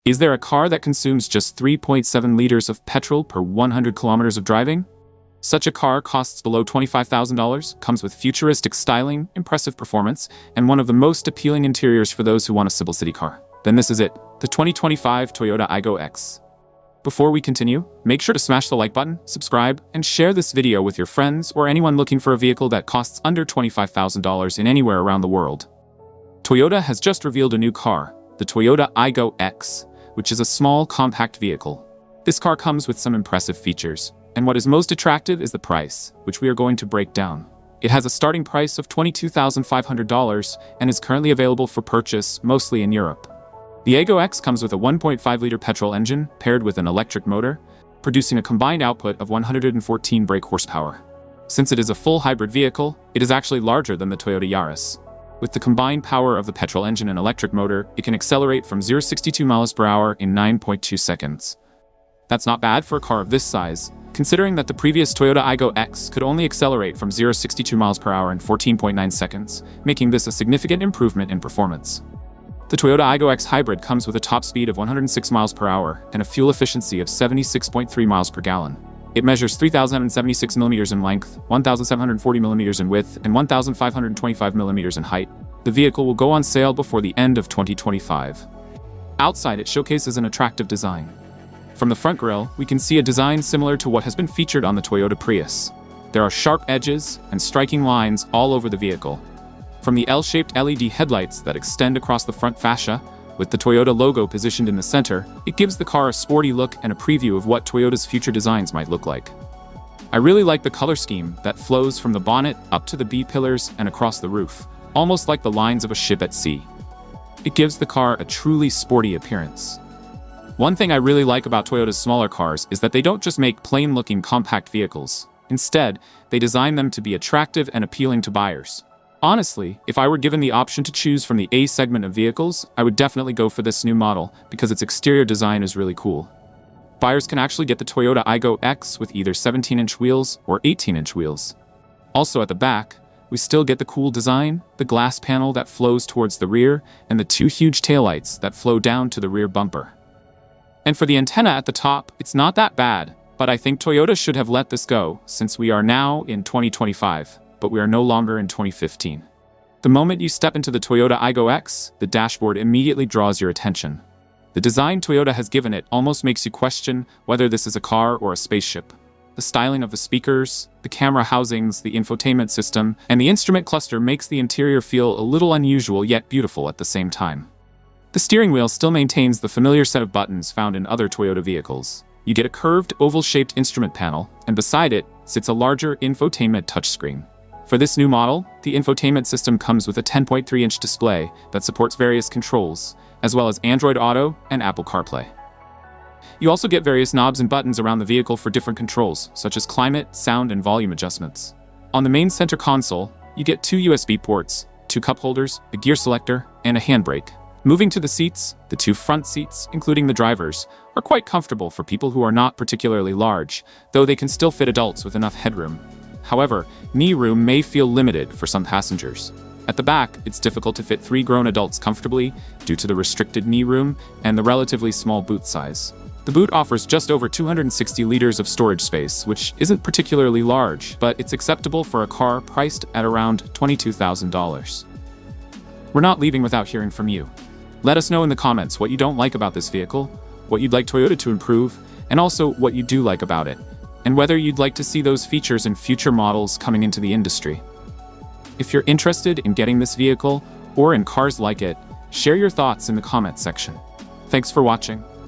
Is there a car that consumes just 3.7 liters of petrol per 100 kilometers of driving? Such a car costs below $25,000, comes with futuristic styling, impressive performance, and one of the most appealing interiors for those who want a simple city car. Then this is it, the 2025 Toyota Aygo X. Before we continue, make sure to smash the like button, subscribe, and share this video with your friends or anyone looking for a vehicle that costs under $25,000 in anywhere around the world. Toyota has just revealed a new car, the Toyota Aygo X, which is a small, compact vehicle. This car comes with some impressive features, and what is most attractive is the price, which we are going to break down. It has a starting price of $22,500 and is currently available for purchase, mostly in Europe. The Aygo X comes with a 1.5-liter petrol engine paired with an electric motor, producing a combined output of 114 brake horsepower. Since it is a full hybrid vehicle, it is actually larger than the Toyota Yaris. With the combined power of the petrol engine and electric motor, it can accelerate from 0 to 62 miles per hour in 9.2 seconds. That's not bad for a car of this size, considering that the previous Toyota Aygo X could only accelerate from 0 to 62 miles per hour in 14.9 seconds, making this a significant improvement in performance. The Toyota Aygo X Hybrid comes with a top speed of 106 miles per hour and a fuel efficiency of 76.3 miles per gallon. It measures 3,076 millimeters in length, 1,740 millimeters in width, and 1,525 millimeters in height. The vehicle will go on sale before the end of 2025. Outside, it showcases an attractive design. From the front grille, we can see a design similar to what has been featured on the Toyota Prius. There are sharp edges and striking lines all over the vehicle. From the L-shaped LED headlights that extend across the front fascia, with the Toyota logo positioned in the center, it gives the car a sporty look and a preview of what Toyota's future designs might look like. I really like the color scheme that flows from the bonnet up to the B-pillars and across the roof, almost like the lines of a ship at sea. It gives the car a truly sporty appearance. One thing I really like about Toyota's smaller cars is that they don't just make plain-looking compact vehicles. Instead, they design them to be attractive and appealing to buyers. Honestly, if I were given the option to choose from the A segment of vehicles, I would definitely go for this new model because its exterior design is really cool. Buyers can actually get the Toyota Aygo X with either 17-inch wheels or 18-inch wheels. Also at the back, we still get the cool design, the glass panel that flows towards the rear, and the two huge taillights that flow down to the rear bumper. And for the antenna at the top, it's not that bad, but I think Toyota should have let this go since we are now in 2025. But we are no longer in 2015. The moment you step into the Toyota Aygo X, the dashboard immediately draws your attention. The design Toyota has given it almost makes you question whether this is a car or a spaceship. The styling of the speakers, the camera housings, the infotainment system, and the instrument cluster makes the interior feel a little unusual yet beautiful at the same time. The steering wheel still maintains the familiar set of buttons found in other Toyota vehicles. You get a curved, oval-shaped instrument panel, and beside it sits a larger infotainment touchscreen. For this new model, the infotainment system comes with a 10.3-inch display that supports various controls, as well as Android Auto and Apple CarPlay. You also get various knobs and buttons around the vehicle for different controls, such as climate, sound, and volume adjustments. On the main center console, you get two USB ports, two cup holders, a gear selector, and a handbrake. Moving to the seats, the two front seats, including the driver's, are quite comfortable for people who are not particularly large, though they can still fit adults with enough headroom. However, knee room may feel limited for some passengers. At the back, it's difficult to fit 3 grown adults comfortably due to the restricted knee room and the relatively small boot size. The boot offers just over 260 liters of storage space, which isn't particularly large, but it's acceptable for a car priced at around $22,000. We're not leaving without hearing from you. Let us know in the comments what you don't like about this vehicle, what you'd like Toyota to improve, and also what you do like about it, and whether you'd like to see those features in future models coming into the industry. If you're interested in getting this vehicle or in cars like it, share your thoughts in the comments section. Thanks for watching.